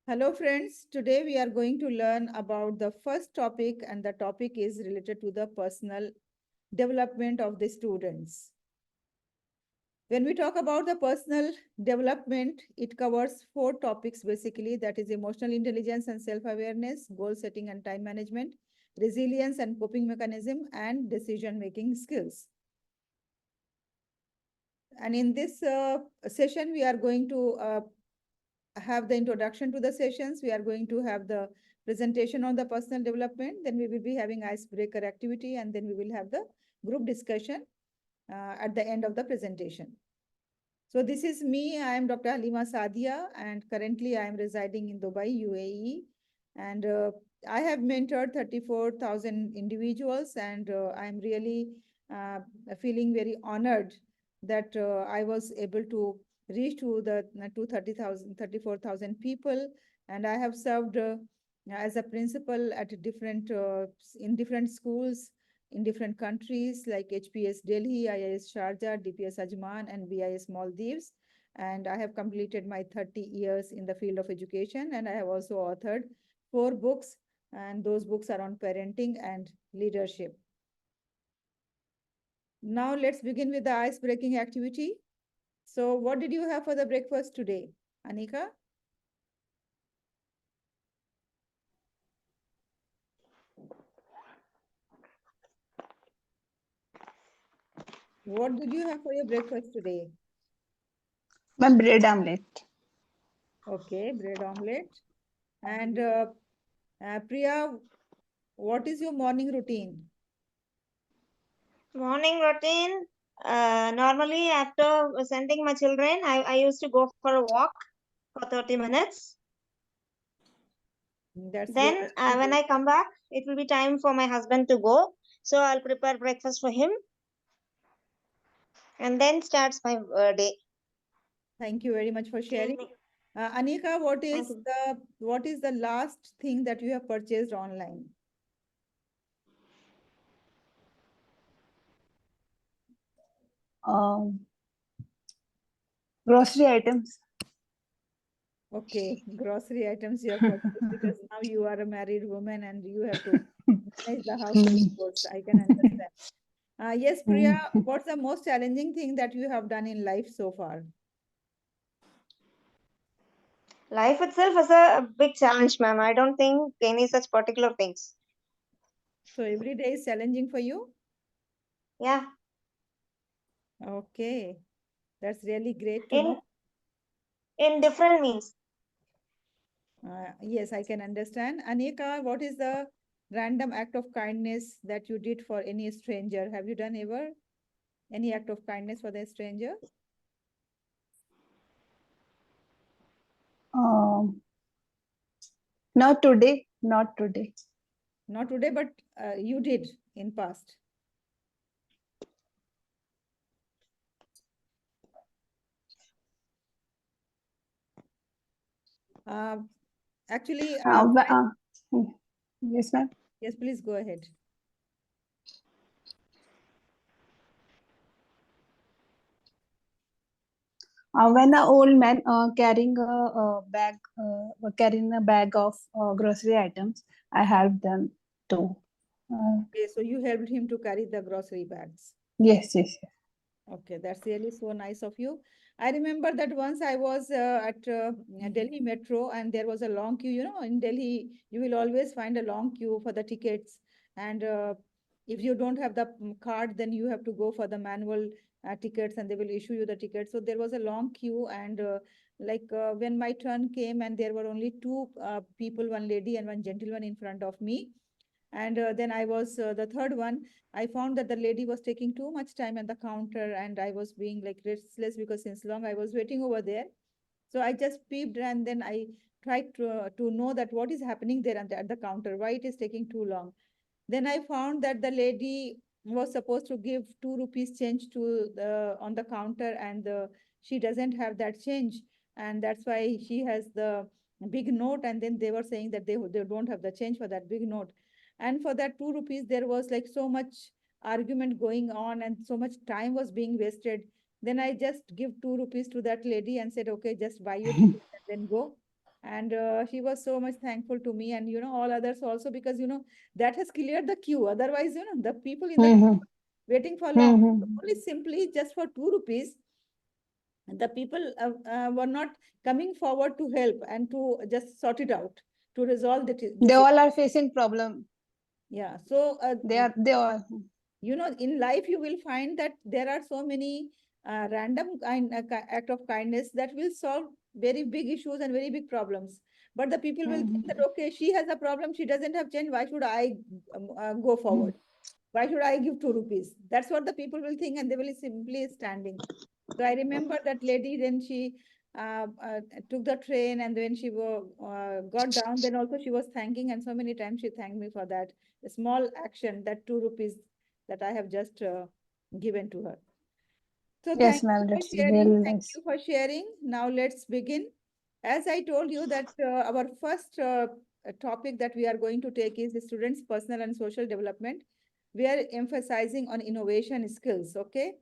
Hello friends, today we are going to learn about the first topic, and the topic is related to the personal development of the students. When we talk about the personal development, it covers four topics basically, that is emotional intelligence and self-awareness, goal setting and time management, resilience and coping mechanism, and decision-making skills. And in this session, we are going to have the introduction to the sessions. We are going to have the presentation on the personal development. Then we will be having icebreaker activity, and then we will have the group discussion at the end of the presentation. So this is me. I am Dr. Halima Sadia, and currently I am residing in Dubai, UAE. And I have mentored 34,000 individuals, and I am really uh, feeling very honored that I was able to reach to the to 30,000, 34,000 people. And I have served as a principal at different in different schools in different countries like HPS Delhi, IIS Sharjah, DPS Ajman, and BIS Maldives. And I have completed my 30 years in the field of education, and I have also authored 4 books, and those books are on parenting and leadership. Now let's begin with the ice-breaking activity. So what did you have for the breakfast today, Anika? What did you have for your breakfast today? My bread omelette. Okay, bread omelette. And Priya, what is your morning routine? Morning routine. Normally, after sending my children, I used to go for a walk for 30 minutes. That's Then, really when good. I come back, it will be time for my husband to go. So, I'll prepare breakfast for him and then starts my day. Thank you very much for sharing. Evening. Anika, Thank you. what is the last thing that you have purchased online? Um, Grocery items. Okay, grocery items you have purchased because now you are a married woman and you have to manage the household chores. I can understand. Yes, Priya, what's the most challenging thing that you have done in life so far? Life itself is a big challenge, ma'am. I don't think any such particular things. So every day is challenging for you? Yeah. Okay, that's really great to In know. in different means. Yes, I can understand. Anika, what is the random act of kindness that you did for any stranger? Have you done ever any act of kindness for the stranger? Um, Not today. Not today. Not today, but you did in past. Uh, actually, Uh, wh- uh, yes, ma'am. yes, please go ahead. When an old man carrying a bag of grocery items, I helped them too. Uh, Okay, so you helped him to carry the grocery bags. yes, yes, yes. Okay, that's really so nice of you. I remember that once I was at Delhi Metro and there was a long queue. You know, in Delhi, you will always find a long queue for the tickets. And if you don't have the card, then you have to go for the manual tickets and they will issue you the tickets. So there was a long queue. And when my turn came and there were only two people, one lady and one gentleman in front of me. And then I was the third one. I found that the lady was taking too much time at the counter, and I was being like restless because since long I was waiting over there. So I just peeped and then I tried to know that what is happening there at the counter, why it is taking too long. Then I found that the lady was supposed to give 2 rupees change to the on the counter, and she doesn't have that change, and that's why she has the big note. And then they were saying that they don't have the change for that big note, and for that 2 rupees there was like so much argument going on and so much time was being wasted. Then I just give 2 rupees to that lady and said, okay, just buy your ticket and then go. And she was so much thankful to me, and all others also, because that has cleared the queue. Otherwise, the people in the queue Mm-hmm. waiting for long. Mm-hmm. Only simply just for 2 rupees, the people were not coming forward to help and to just sort it out, to resolve They this. all are facing problem. Yeah. So They all. in life you will find that there are so many random act of kindness that will solve very big issues and very big problems. But the people will think that, Mm-hmm. okay, she has a problem, she doesn't have change, why should I go forward? Why should I give 2 rupees? That's what the people will think, and they will simply standing. So I remember that lady. Then she took the train, and when she got down, then also she was thanking, and so many times she thanked me for that small action, that 2 rupees that I have just given to her. So Yes, thank you ma'am. for That's sharing. really Thank nice. you for sharing. Now let's begin. As I told you that our first topic that we are going to take is the students' personal and social development. We are emphasizing on innovation skills. Okay.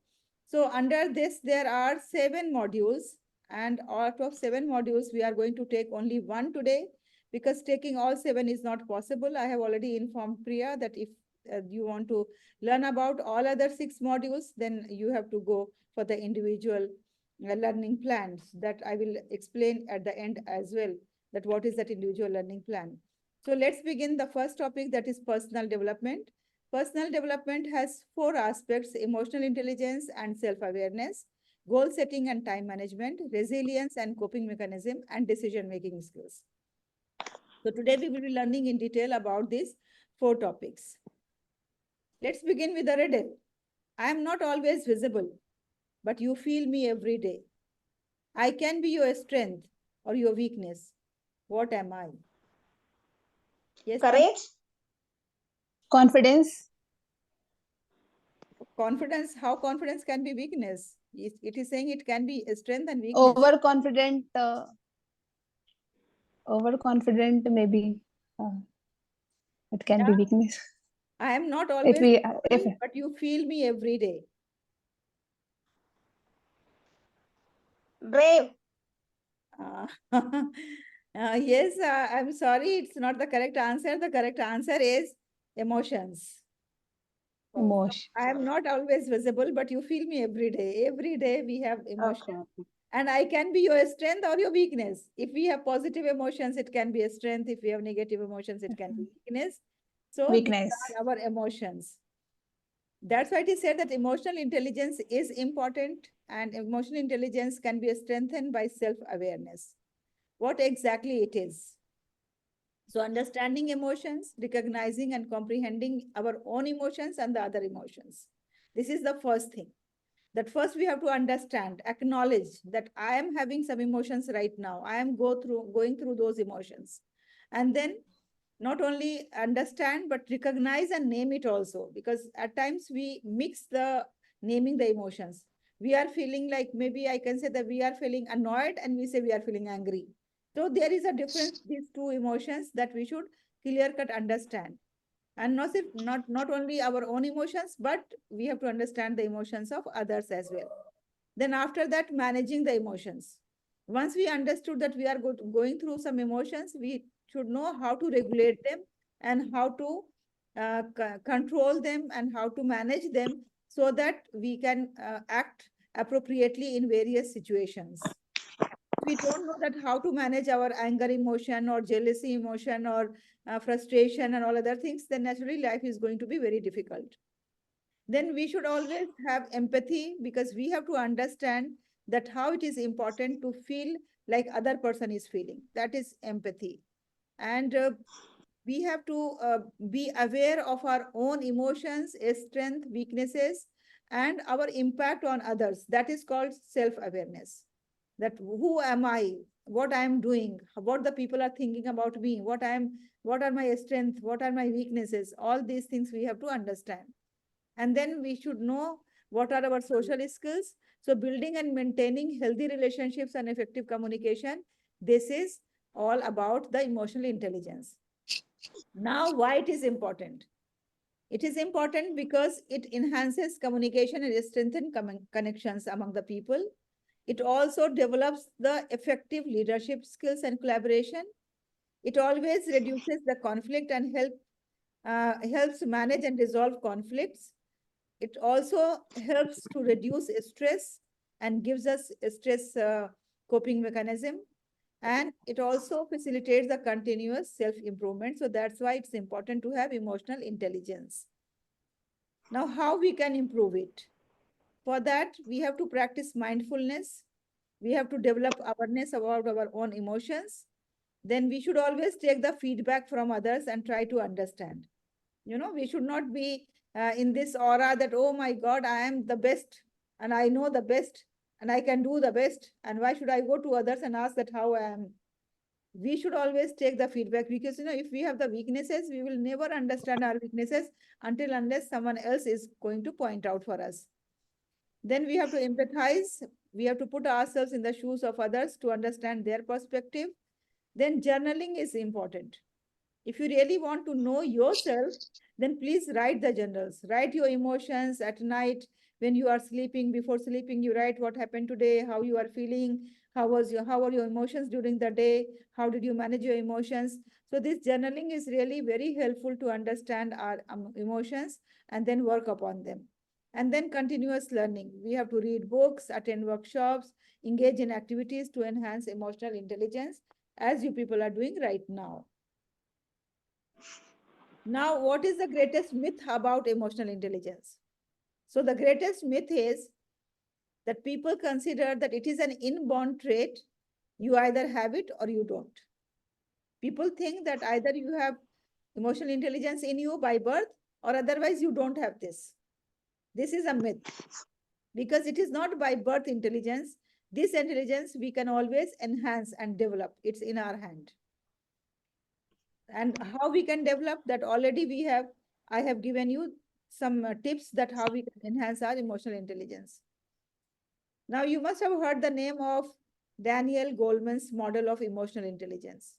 So under this, there are 7 modules, and out of 7 modules, we are going to take only one today, because taking all 7 is not possible. I have already informed Priya that if you want to learn about all other 6 modules, then you have to go for the individual learning plans that I will explain at the end as well, that what is that individual learning plan. So let's begin the first topic, that is personal development. Personal development has 4 aspects: emotional intelligence and self-awareness, goal setting and time management, resilience and coping mechanism, and decision-making skills. So today we will be learning in detail about these 4 topics. Let's begin with the riddle. I am not always visible, but you feel me every day. I can be your strength or your weakness. What am I? Yes, Courage. Confidence. confidence. How confidence can be weakness? It is saying it can be a strength and weakness. Overconfident. Overconfident. Maybe it can be Yeah, weakness. I am not If always we, if visible, but you feel me every day. Brave. Uh, yes, I'm sorry, it's not the correct answer. The correct answer is emotions. So emotion. I am not always visible, but you feel me every day. Every day we have Okay. emotions. And I can be your strength or your weakness. If we have positive emotions, it can be a strength. If we have negative emotions, it can be weakness. So these Weakness. are our emotions. That's why it is said that emotional intelligence is important, and emotional intelligence can be strengthened by self-awareness. What exactly it is? So understanding emotions, recognizing and comprehending our own emotions and the other emotions. This is the first thing. That first we have to understand, acknowledge that I am having some emotions right now. I am going through those emotions. And then not only understand, but recognize and name it also, because at times we mix the naming the emotions. We are feeling like, maybe I can say that we are feeling annoyed and we say we are feeling angry. So there is a difference, these two emotions that we should clear cut understand. And not only our own emotions, but we have to understand the emotions of others as well. Then after that, managing the emotions. Once we understood that we are going through some emotions, we should know how to regulate them, and how to control them, and how to manage them, so that we can act appropriately in various situations. We don't know that how to manage our anger emotion or jealousy emotion or frustration and all other things, then naturally life is going to be very difficult. Then we should always have empathy, because we have to understand that how it is important to feel like other person is feeling. That is empathy. And we have to be aware of our own emotions, strength, weaknesses, and our impact on others. That is called self awareness. That who am I, what I am doing, what the people are thinking about me, what are my strengths, what are my weaknesses. All these things we have to understand. And then we should know what are our social skills. So building and maintaining healthy relationships and effective communication, this is all about the emotional intelligence. Now, why it is important? It is important because it enhances communication and strengthens connections among the people. It also develops the effective leadership skills and collaboration. It always reduces the conflict and helps manage and resolve conflicts. It also helps to reduce stress and gives us a stress coping mechanism. And it also facilitates the continuous self-improvement. So that's why it's important to have emotional intelligence. Now, how we can improve it? For that, we have to practice mindfulness. We have to develop awareness about our own emotions. Then we should always take the feedback from others and try to understand. We should not be in this aura that, oh my God, I am the best and I know the best and I can do the best. And why should I go to others and ask that how I am? We should always take the feedback because, if we have the weaknesses, we will never understand our weaknesses until unless someone else is going to point out for us. Then we have to empathize. We have to put ourselves in the shoes of others to understand their perspective. Then journaling is important. If you really want to know yourself, then please write the journals. Write your emotions at night when you are sleeping. Before sleeping, you write what happened today, how you are feeling, how are your emotions during the day, how did you manage your emotions. So this journaling is really very helpful to understand our emotions and then work upon them. And then continuous learning. We have to read books, attend workshops, engage in activities to enhance emotional intelligence, as you people are doing right now. Now, what is the greatest myth about emotional intelligence? So, the greatest myth is that people consider that it is an inborn trait. You either have it or you don't. People think that either you have emotional intelligence in you by birth or otherwise you don't have this. This is a myth because it is not by birth intelligence. This intelligence we can always enhance and develop. It's in our hand. And how we can develop that already I have given you some tips that how we can enhance our emotional intelligence. Now you must have heard the name of Daniel Goleman's model of emotional intelligence.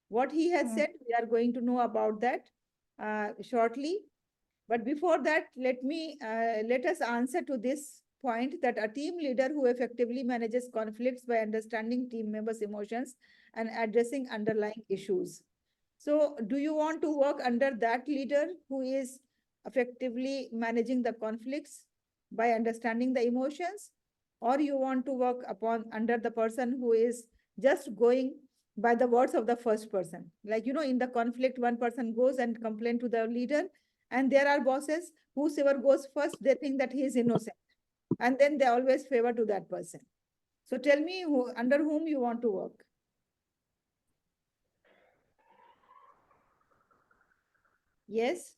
What he has said, we are going to know about that shortly. But before that, let us answer to this point that a team leader who effectively manages conflicts by understanding team members' emotions and addressing underlying issues. So do you want to work under that leader who is effectively managing the conflicts by understanding the emotions? Or you want to work upon under the person who is just going by the words of the first person? Like, in the conflict, one person goes and complain to the leader, and there are bosses, whosoever goes first, they think that he is innocent. And then they always favor to that person. So tell me under whom you want to work. Yes?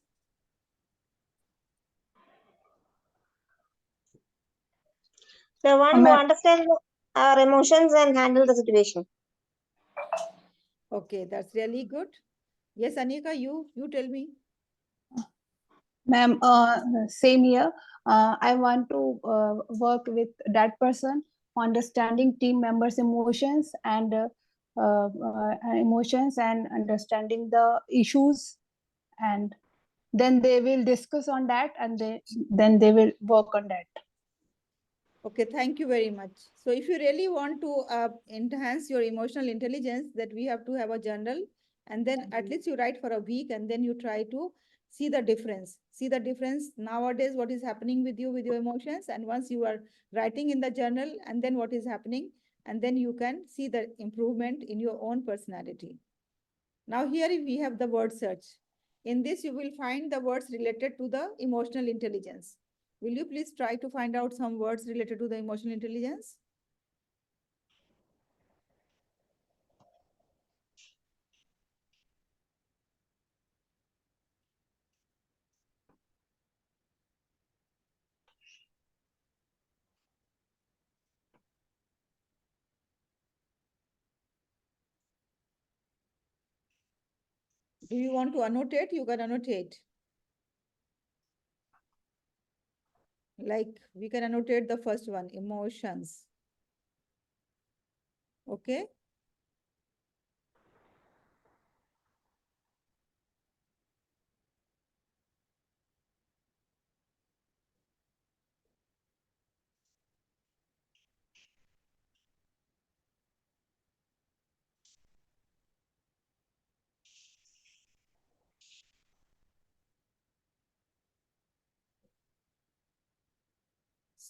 The one who Ma'am, understands our emotions and handle the situation. Okay, that's really good. Yes, Anika, you tell me. ma'am, same here. I want to work with that person, understanding team members' emotions and understanding the issues, and then they will discuss on that, and then they will work on that. Okay, thank you very much. So if you really want to enhance your emotional intelligence, that we have to have a journal, and then at least you write for a week, and then you try to see the difference. See the difference nowadays, what is happening with you with your emotions, and once you are writing in the journal, and then what is happening, and then you can see the improvement in your own personality. Now here we have the word search. In this, you will find the words related to the emotional intelligence. Will you please try to find out some words related to the emotional intelligence? Do you want to annotate? You can annotate. Like we can annotate the first one, emotions. Okay.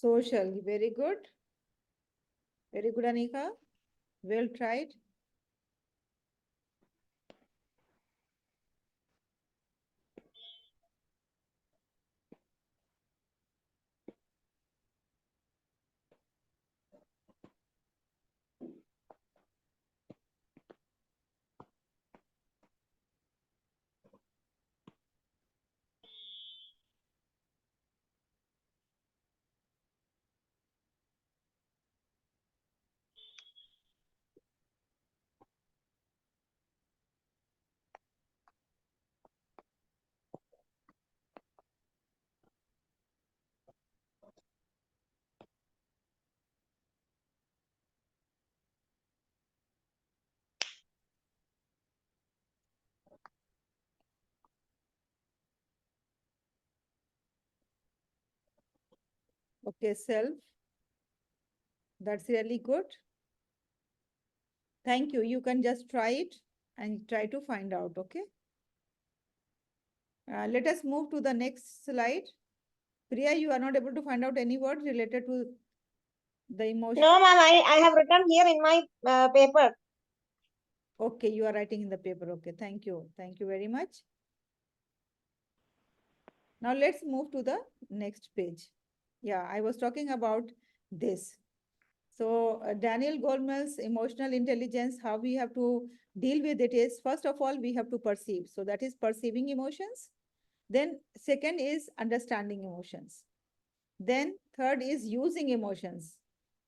Social. Very good. Very good, Anika. Well tried. Okay, self. That's really good. Thank you. You can just try it and try to find out. Okay. Let us move to the next slide. Priya, you are not able to find out any words related to the emotion? No, ma'am, I have written here in my paper. Okay, you are writing in the paper. Okay, thank you. Thank you very much. Now let's move to the next page. Yeah, I was talking about this. So Daniel Goleman's emotional intelligence, how we have to deal with it is, first of all, we have to perceive. So that is perceiving emotions. Then second is understanding emotions. Then third is using emotions.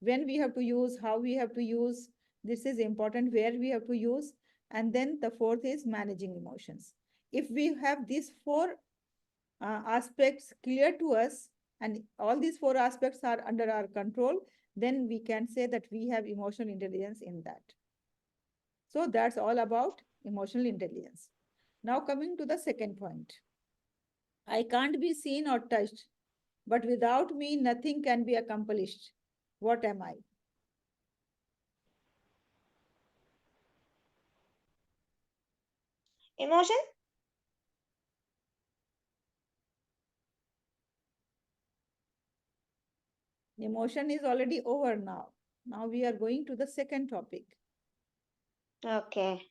When we have to use, how we have to use, this is important, where we have to use. And then the fourth is managing emotions. If we have these four aspects clear to us, and all these four aspects are under our control, then we can say that we have emotional intelligence in that. So that's all about emotional intelligence. Now coming to the second point. I can't be seen or touched, but without me, nothing can be accomplished. What am I? Emotion? Emotion is already over now. Now we are going to the second topic. Okay.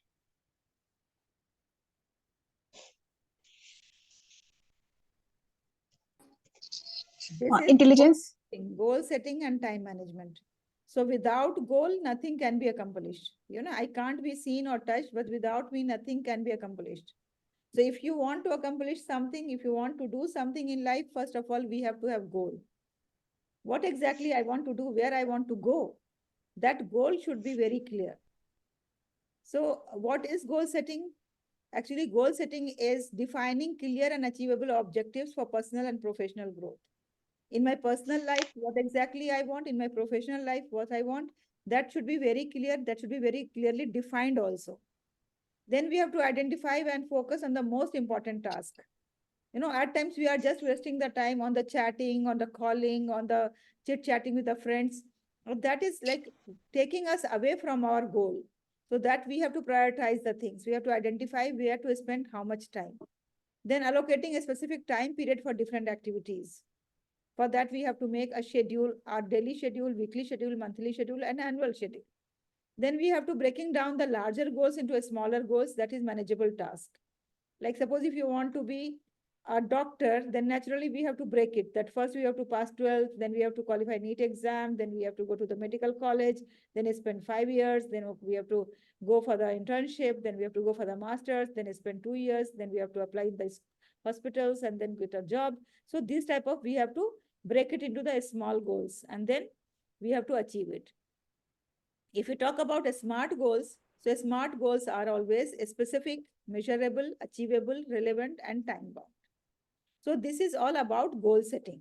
This is Intelligence. goal setting and time management. So without goal, nothing can be accomplished. I can't be seen or touched, but without me, nothing can be accomplished. So if you want to accomplish something, if you want to do something in life, first of all, we have to have goal. What exactly I want to do, where I want to go, that goal should be very clear. So what is goal setting? Actually, goal setting is defining clear and achievable objectives for personal and professional growth. In my personal life, what exactly I want, in my professional life, what I want, that should be very clear, that should be very clearly defined also. Then we have to identify and focus on the most important task. At times we are just wasting the time on the chatting, on the calling, on the chit chatting with the friends. That is like taking us away from our goal. So that we have to prioritize the things. We have to identify where to spend how much time. Then allocating a specific time period for different activities. For that, we have to make a schedule, our daily schedule, weekly schedule, monthly schedule, and annual schedule. Then we have to breaking down the larger goals into a smaller goals, that is manageable task. Like suppose if you want to be a doctor, then naturally we have to break it. That first we have to pass 12th, then we have to qualify NEET exam, then we have to go to the medical college, then spend 5 years, then we have to go for the internship, then we have to go for the master's, then spend 2 years, then we have to apply in the hospitals and then get a job. So this type of, we have to break it into the small goals and then we have to achieve it. If we talk about smart goals, so smart goals are always specific, measurable, achievable, relevant, and time bound. So this is all about goal setting.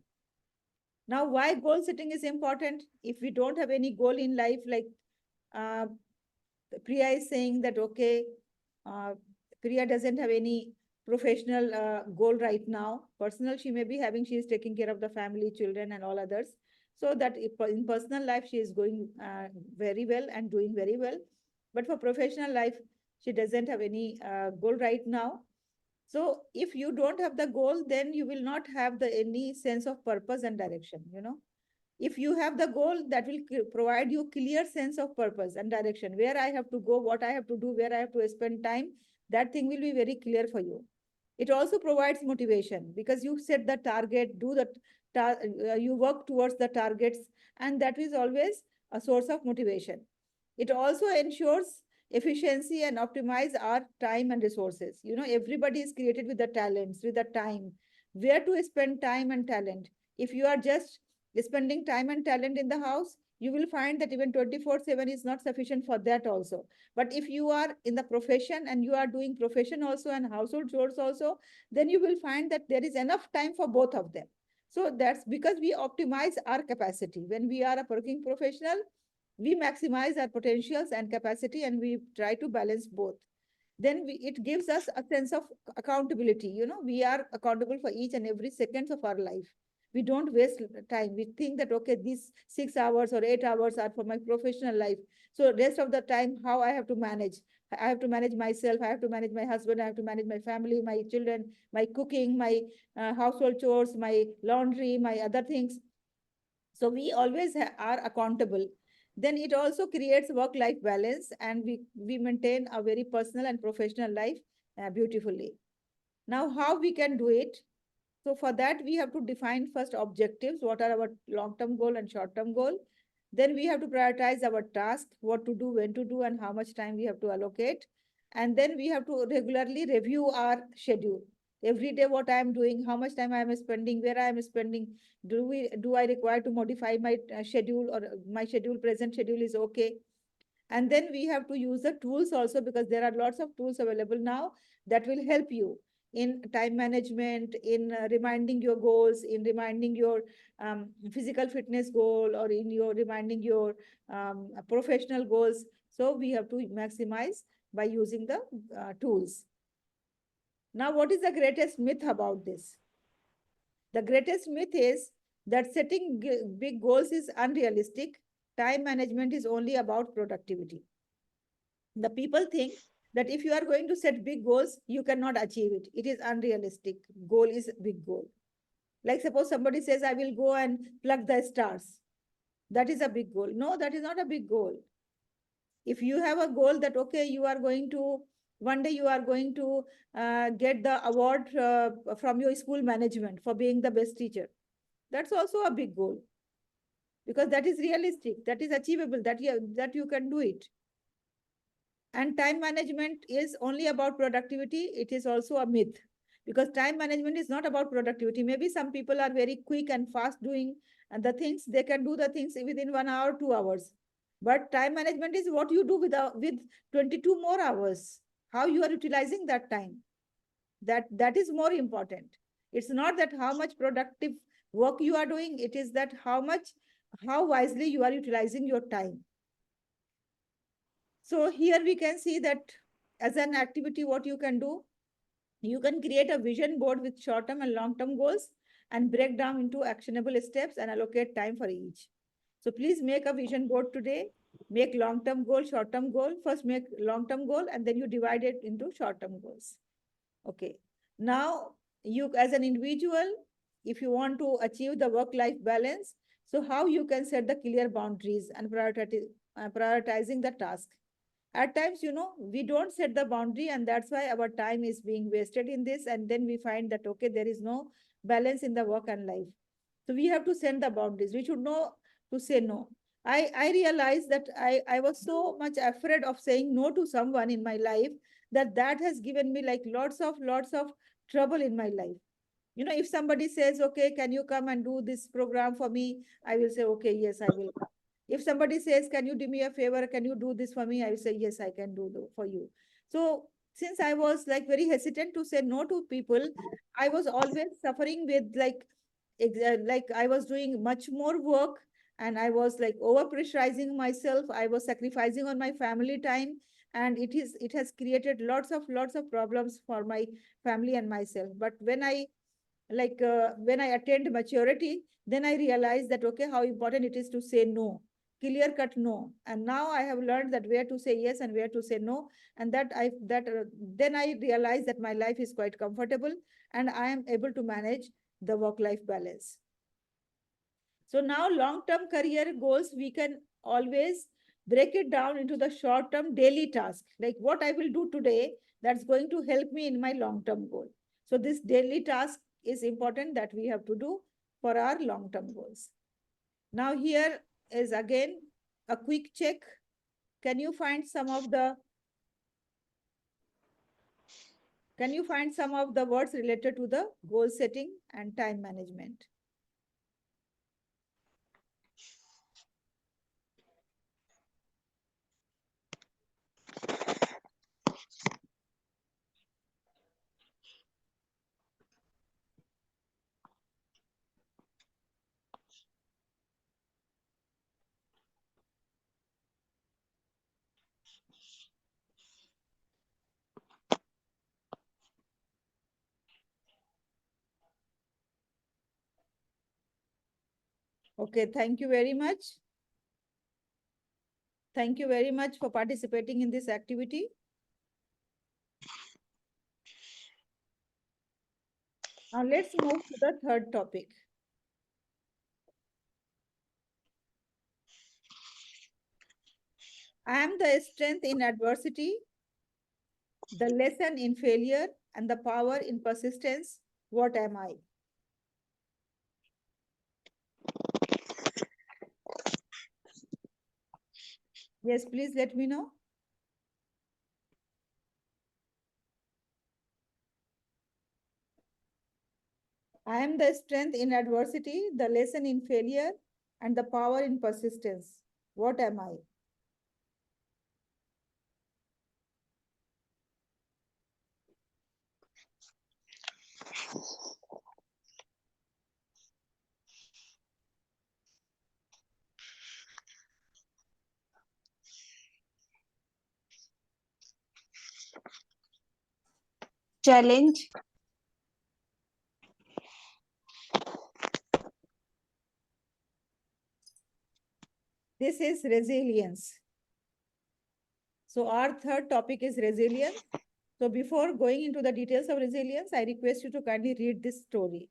Now, why goal setting is important? If we don't have any goal in life, like uh, Priya is saying that, okay, uh, Priya doesn't have any professional goal right now. Personal, she may be having, she is taking care of the family, children, and all others. So that in personal life, she is going very well and doing very well. But for professional life, she doesn't have any goal right now. So if you don't have the goal, then you will not have the any sense of purpose and direction. If you have the goal, that will provide you clear sense of purpose and direction, where I have to go, what I have to do, where I have to spend time. That thing will be very clear for you. It also provides motivation because you set the target, do the you work towards the targets, and that is always a source of motivation. It also ensures efficiency and optimize our time and resources. You know, everybody is created with the talents, with the time, where to spend time and talent. If you are just spending time and talent in the house, you will find that even 24/7 is not sufficient for that also. But if you are in the profession and you are doing profession also and household chores also, then you will find that there is enough time for both of them. So that's because we optimize our capacity. When we are a working professional, we maximize our potentials and capacity, and we try to balance both. Then it gives us a sense of accountability. You know, we are accountable for each and every seconds of our life. We don't waste time. We think that, okay, these 6 hours or 8 hours are for my professional life. So rest of the time, how I have to manage? I have to manage myself. I have to manage my husband. I have to manage my family, my children, my cooking, my household chores, my laundry, my other things. So we always are accountable. Then it also creates work life balance, and we maintain a very personal and professional life beautifully. Now, how we can do it? So for that, we have to define first objectives. What are our long-term goal and short-term goal? Then we have to prioritize our task, what to do, when to do, and how much time we have to allocate. And then we have to regularly review our schedule. Every day, what I am doing, how much time I am spending, where I am spending. Do I require to modify my schedule, or my schedule, present schedule is okay? And then we have to use the tools also, because there are lots of tools available now that will help you in time management, in reminding your goals, in reminding your physical fitness goal, or in your reminding your professional goals. So we have to maximize by using the tools. Now, what is the greatest myth about this? The greatest myth is that setting big goals is unrealistic. Time management is only about productivity. The people think that if you are going to set big goals, you cannot achieve it. It is unrealistic. Goal is big goal. Like suppose somebody says, I will go and pluck the stars. That is a big goal. No, that is not a big goal. If you have a goal that, okay, you are going to, one day you are going to get the award from your school management for being the best teacher. That's also a big goal, because that is realistic, that is achievable, that you can do it. And time management is only about productivity. It is also a myth, because time management is not about productivity. Maybe some people are very quick and fast doing the things. They can do the things within 1 hour, 2 hours. But time management is what you do with 22 more hours. How you are utilizing that time. That is more important. It's not that how much productive work you are doing. It is that how wisely you are utilizing your time. So here we can see that as an activity, what you can do, you can create a vision board with short-term and long-term goals and break down into actionable steps and allocate time for each. So please make a vision board today. Make long-term goal, short-term goal. First make long-term goal, and then you divide it into short-term goals. Okay. Now, you as an individual, if you want to achieve the work-life balance, so how you can set the clear boundaries and prioritizing the task. At times, we don't set the boundary, and that's why our time is being wasted in this. And then we find that, okay, there is no balance in the work and life. So we have to set the boundaries. We should know to say no. I realized that I was so much afraid of saying no to someone in my life, that has given me like lots of trouble in my life. If somebody says, okay, can you come and do this program for me? I will say, okay, yes, I will come. If somebody says, can you do me a favor? Can you do this for me? I will say, yes, I can do for you. So since I was like very hesitant to say no to people, I was always suffering with like I was doing much more work, and I was like over pressurizing myself. I was sacrificing on my family time, and it has created lots of problems for my family and myself. But when I attained maturity, then I realized that, okay, how important it is to say no, clear cut no. And now I have learned that where to say yes and where to say no. And then I realized that my life is quite comfortable, and I am able to manage the work life balance. So now long-term career goals, we can always break it down into the short-term daily task. Like what I will do today, that's going to help me in my long-term goal. So this daily task is important that we have to do for our long-term goals. Now here is again a quick check. Can you find some of the words related to the goal setting and time management? Okay, thank you very much. Thank you very much for participating in this activity. Now let's move to the third topic. I am the strength in adversity, the lesson in failure, and the power in persistence. What am I? Yes, please let me know. I am the strength in adversity, the lesson in failure, and the power in persistence. What am I? Challenge. This is resilience. So our third topic is resilience. So before going into the details of resilience, I request you to kindly read this story.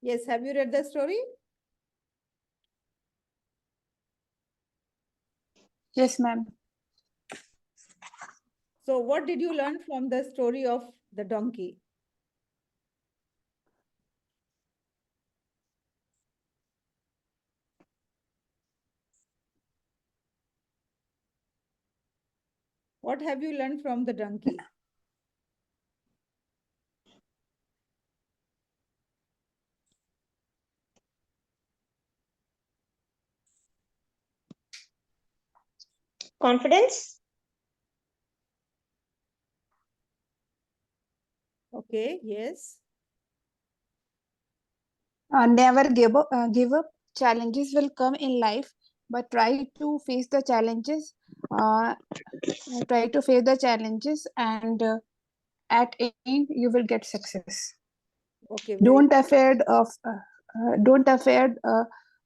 Yes, have you read the story? Yes, ma'am. So what did you learn from the story of the donkey? What have you learned from the donkey? Confidence. Okay, yes. Never give up. Give up. Challenges will come in life, but try to face the challenges. Try to face the challenges, and at end you will get success. Okay, very Don't afraid of. Don't afraid.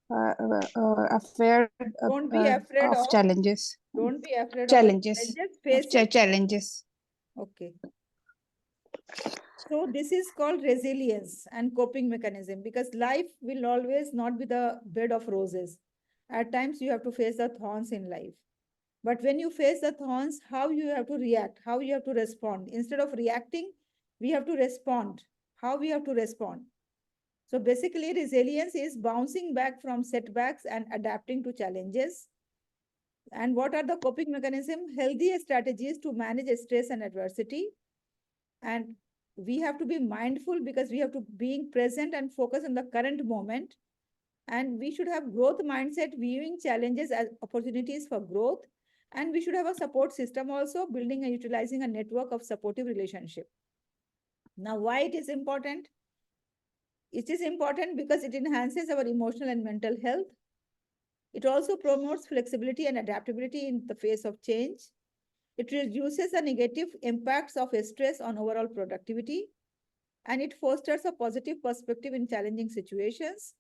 Afraid don't be afraid of of challenges. don't be afraid of the Challenges. challenges, face it. Challenges. Okay. So this is called resilience and coping mechanism, because life will always not be the bed of roses. At times you have to face the thorns in life. But when you face the thorns, how you have to react, how you have to respond. Instead of reacting, we have to respond. How we have to respond. So basically, resilience is bouncing back from setbacks and adapting to challenges. And what are the coping mechanisms? Healthy strategies to manage stress and adversity. And we have to be mindful, because we have to being present and focus on the current moment. And we should have growth mindset, viewing challenges as opportunities for growth. And we should have a support system also, building and utilizing a network of supportive relationship. Now, why it is important? It is important because it enhances our emotional and mental health. It also promotes flexibility and adaptability in the face of change. It reduces the negative impacts of stress on overall productivity, and it fosters a positive perspective in challenging situations.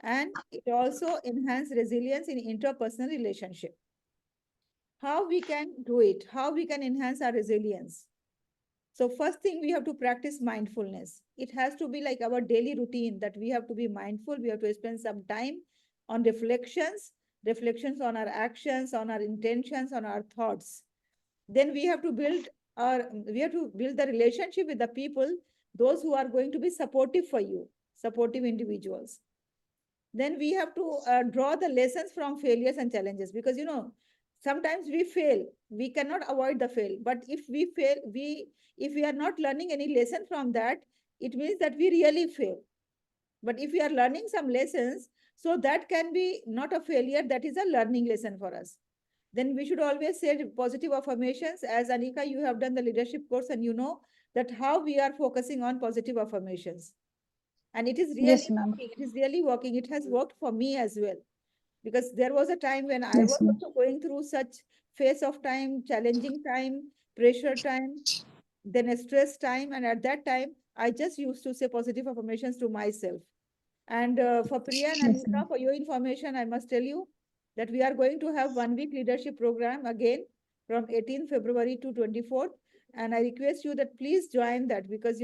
And it also enhances resilience in interpersonal relationship. How we can do it? How we can enhance our resilience? So first thing, we have to practice mindfulness. It has to be like our daily routine, that we have to be mindful. We have to spend some time on reflections on our actions, on our intentions, on our thoughts. Then we have to build the relationship with the people, those who are going to be supportive for you, supportive individuals. Then we have to draw the lessons from failures and challenges, because sometimes we fail. We cannot avoid the fail, but if we fail, if we are not learning any lesson from that, it means that we really fail. But if we are learning some lessons, so that can be not a failure, that is a learning lesson for us. Then we should always say positive affirmations. As Anika, you have done the leadership course, and you know that how we are focusing on positive affirmations. And it is really Yes, ma'am. working. It is really working. It has worked for me as well. Because there was a time when I was Yes, ma'am. also going through such phase of time, challenging time, pressure time, then a stress time. And at that time, I just used to say positive affirmations to myself. And for Priya and Yes, Anika, ma'am. for your information, I must tell you that we are going to have 1 week leadership program again from 18th February to 24th. And I request you that please join that, because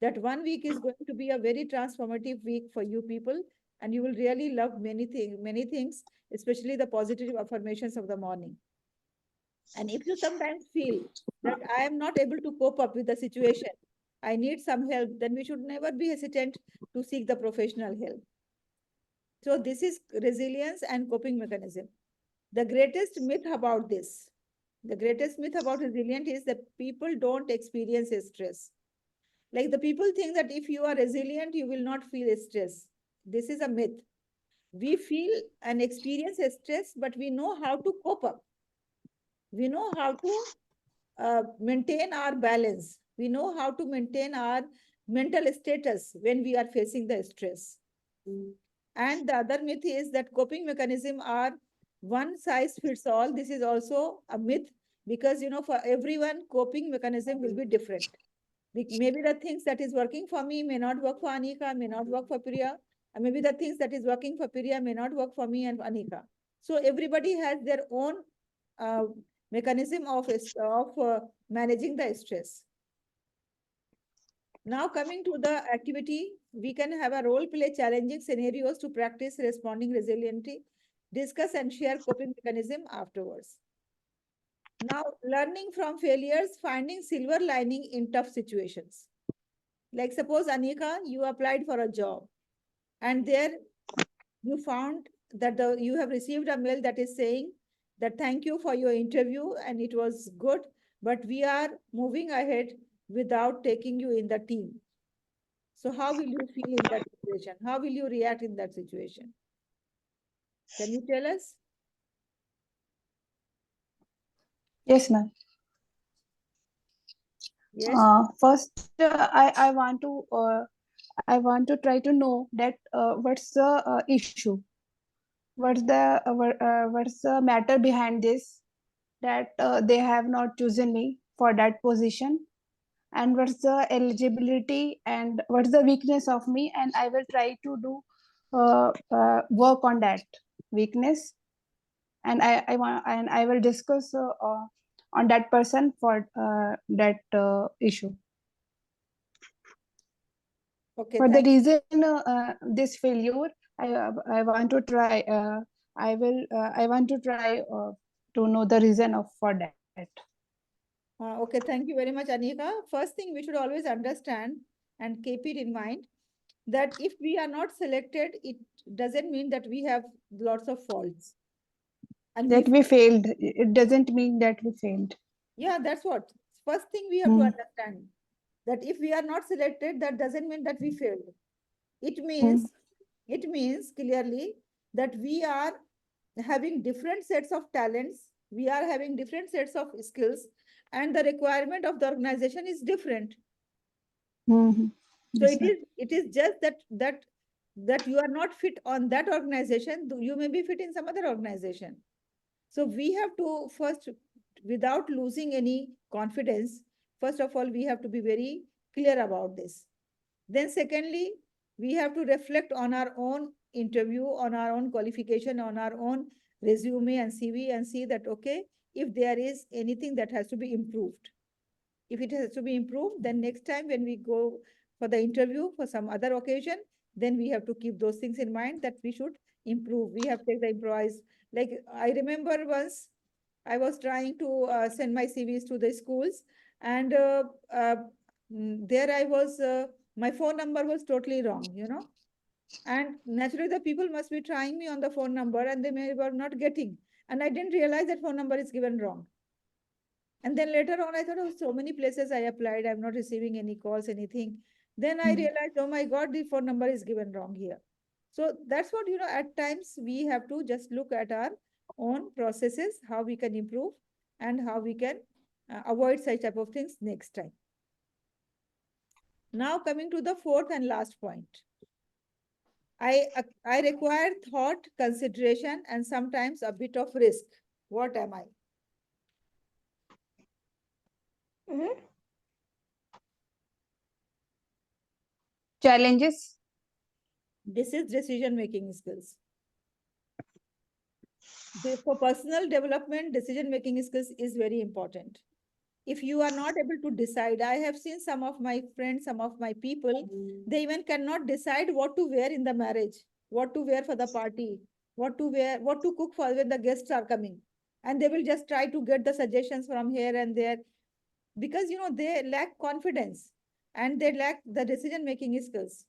that 1 week is going to be a very transformative week for you people. And you will really love many things, especially the positive affirmations of the morning. And if you sometimes feel that I am not able to cope up with the situation, I need some help, then we should never be hesitant to seek the professional help. So this is resilience and coping mechanism. The greatest myth about this, the greatest myth about resilience is that people don't experience stress. Like the people think that if you are resilient, you will not feel stress. This is a myth. We feel and experience stress, but we know how to cope up. We know how to maintain our balance. We know how to maintain our mental status when we are facing the stress. And the other myth is that coping mechanism are one size fits all. This is also a myth, because for everyone coping mechanism will be different. Maybe the things that is working for me may not work for Anika, may not work for Priya, and maybe the things that is working for Priya may not work for me and Anika. So everybody has their own uh, mechanism of managing the stress. Now coming to the activity, we can have a role play challenging scenarios to practice responding resiliently, discuss and share coping mechanism afterwards. Now, learning from failures, finding silver lining in tough situations. Like suppose Anika, you applied for a job, and there you found that you have received a mail that is saying that thank you for your interview and it was good, but we are moving ahead without taking you in the team. So how will you feel in that situation? How will you react in that situation? Can you tell us? Yes, ma'am. Yes. First, I want to try to know that what's the issue, what's the matter behind this, that they have not chosen me for that position, and what's the eligibility and what's the weakness of me, and I will try to do work on that weakness, and I want, and I will discuss on that person for that issue. Okay, For the thank you. reason this failure, I want to try. I want to try to know the reason of for that. Okay, thank you very much, Anika. First thing we should always understand and keep it in mind that if we are not selected, it doesn't mean that we have lots of faults. And we, That we failed. It doesn't mean that we failed. yeah, that's what. First thing we have to Hmm. understand that if we are not selected, that doesn't mean that we failed. It Hmm. means, it means clearly that we are having different sets of talents, we are having different sets of skills, and the requirement of the organization is different. Hmm. So Yes, sir. it is just that you are not fit on that organization, you may be fit in some other organization. So we have to first, without losing any confidence, first of all, we have to be very clear about this. Then secondly, we have to reflect on our own interview, on our own qualification, on our own resume and CV, and see that, okay, if there is anything that has to be improved. If it has to be improved, then next time when we go for the interview for some other occasion, then we have to keep those things in mind that we should improve. We have to take the improvise. Like I remember once I was trying to send my CVs to the schools, and there I was, my phone number was totally wrong, you know. And naturally, the people must be trying me on the phone number and they may were not getting. And I didn't realize that phone number is given wrong. And then later on, I thought, oh, so many places I applied, I'm not receiving any calls, anything. Then I Hmm. realized, oh my God, the phone number is given wrong here. So that's what, you know, at times we have to just look at our own processes, how we can improve and how we can avoid such type of things next time. Now coming to the fourth and last point. I require thought, consideration, and sometimes a bit of risk. What am I? Mhm. Challenges. This is decision making skills. For personal development, decision making skills is very important. If you are not able to decide, I have seen some of my friends, some of my people, they even cannot decide what to wear in the marriage, what to wear for the party, what to wear, what to cook for when the guests are coming. And they will just try to get the suggestions from here and there because, you know, they lack confidence and they lack the decision making skills.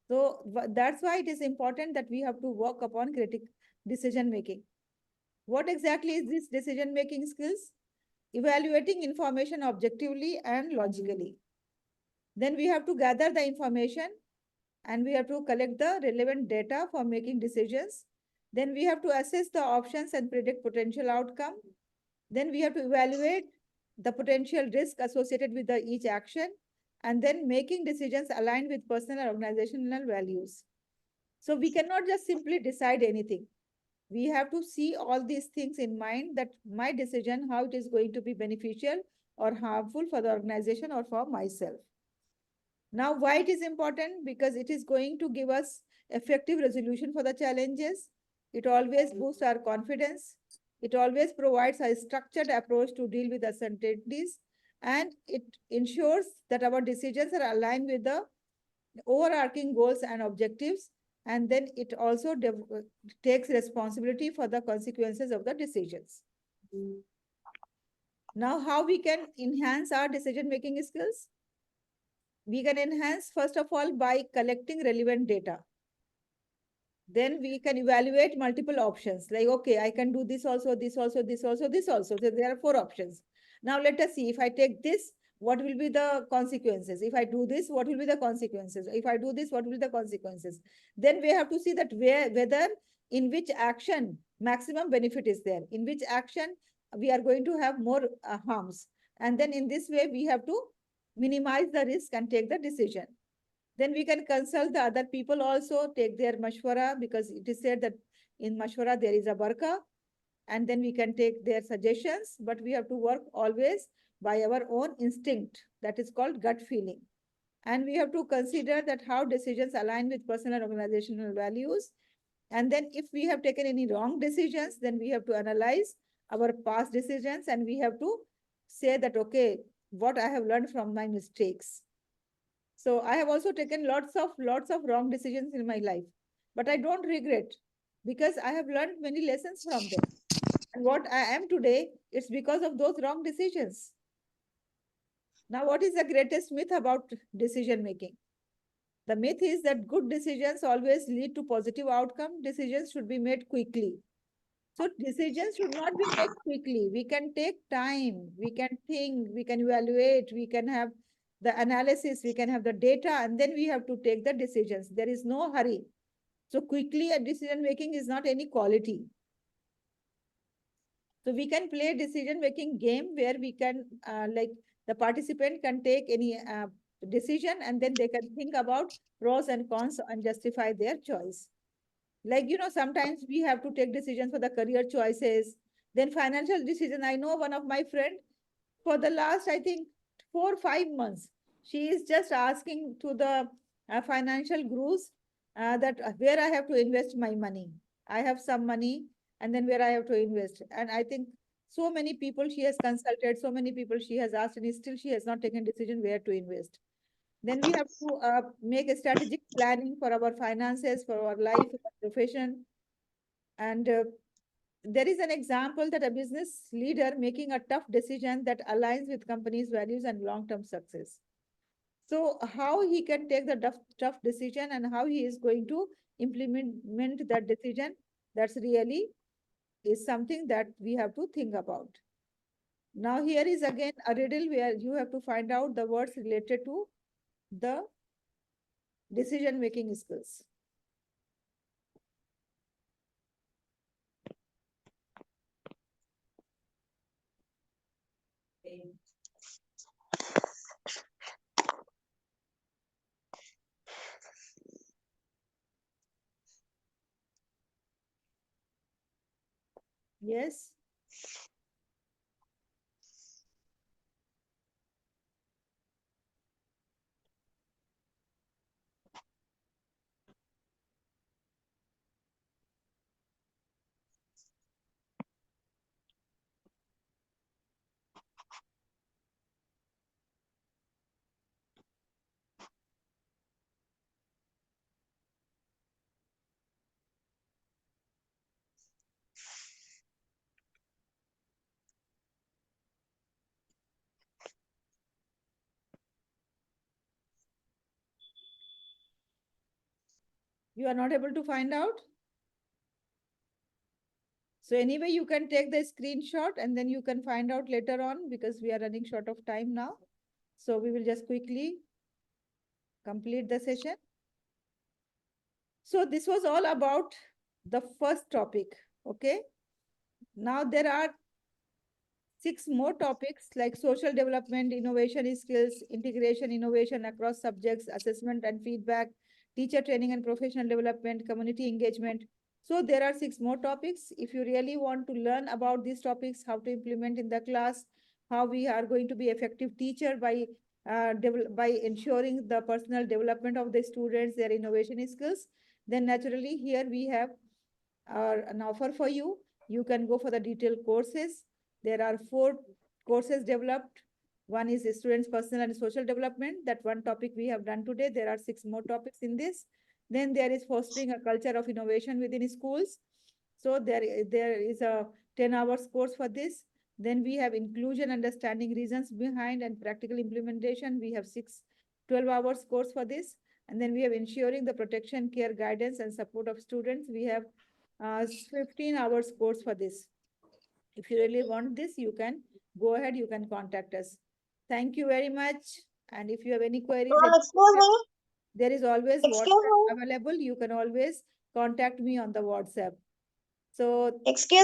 So that's why it is important that we have to work upon critical decision making. What exactly is this decision making skills? Evaluating information objectively and logically. Then we have to gather the information and we have to collect the relevant data for making decisions. Then we have to assess the options and predict potential outcome. Then we have to evaluate the potential risk associated with each action, and then making decisions aligned with personal or organizational values. So we cannot just simply decide anything. We have to see all these things in mind that my decision, how it is going to be beneficial or harmful for the organization or for myself. Now, why it is important? Because it is going to give us effective resolution for the challenges. It always boosts our confidence. It always provides a structured approach to deal with uncertainties. And it ensures that our decisions are aligned with the overarching goals and objectives. And then it also takes responsibility for the consequences of the decisions. Now, how we can enhance our decision-making skills? We can enhance, first of all, by collecting relevant data. Then we can evaluate multiple options like, okay, I can do this also, this also, this also, this also. So there are 4 options. Now let us see, if I take this, what will be the consequences? If I do this, what will be the consequences? If I do this, what will be the consequences? Then we have to see that whether in which action maximum benefit is there, in which action we are going to have more harms. And then in this way, we have to minimize the risk and take the decision. Then we can consult the other people also, take their mashwara, because it is said that in mashwara there is a baraka, and then we can take their suggestions, but we have to work always by our own instinct. That is called gut feeling. And we have to consider that how decisions align with personal and organizational values. And then if we have taken any wrong decisions, then we have to analyze our past decisions and we have to say that, okay, what I have learned from my mistakes. So I have also taken lots of wrong decisions in my life, but I don't regret because I have learned many lessons from them. And what I am today, it's because of those wrong decisions. Now, what is the greatest myth about decision making? The myth is that good decisions always lead to positive outcome. Decisions should be made quickly. So decisions should not be made quickly. We can take time, we can think, we can evaluate, we can have the analysis, we can have the data, and then we have to take the decisions. There is no hurry. So quickly a decision making is not any quality. So we can play decision making game where we can like the participant can take any decision and then they can think about pros and cons and justify their choice. Like, sometimes we have to take decisions for the career choices, then financial decision. I know one of my friend for the last, I think, 4 or 5 months, she is just asking to the financial gurus that where I have to invest my money. I have some money, and then where I have to invest. And I think so many people she has consulted, so many people she has asked, and still she has not taken decision where to invest. Then we have to make a strategic planning for our finances, for our life, our profession. And there is an example that a business leader making a tough decision that aligns with company's values and long-term success. So how he can take the tough decision and how he is going to implement that decision, that's really is something that we have to think about. Now here is again a riddle where you have to find out the words related to the decision making skills. Yes. You are not able to find out? So anyway, you can take the screenshot and then you can find out later on because we are running short of time now. So we will just quickly complete the session. So this was all about the first topic. Okay. Now there are 6 more topics like social development, innovation skills, integration, innovation across subjects, assessment and feedback, teacher training and professional development, community engagement. So there are 6 more topics. If you really want to learn about these topics, how to implement in the class, how we are going to be effective teacher by ensuring the personal development of the students, their innovation skills, then naturally here we have an offer for you. You can go for the detailed courses. There are 4 courses developed. One is students' personal and social development. That one topic we have done today. There are 6 more topics in this. Then there is fostering a culture of innovation within schools. So there is a 10 hours course for this. Then we have inclusion, understanding reasons behind and practical implementation. We have 12 hours course for this. And then we have ensuring the protection, care, guidance, and support of students. We have 15 hours course for this. If you really want this, you can go ahead, you can contact us. Thank you very much. And if you have any queries, Excuse me. there is always Excuse WhatsApp me. available. You can always contact me on the WhatsApp. So Excuse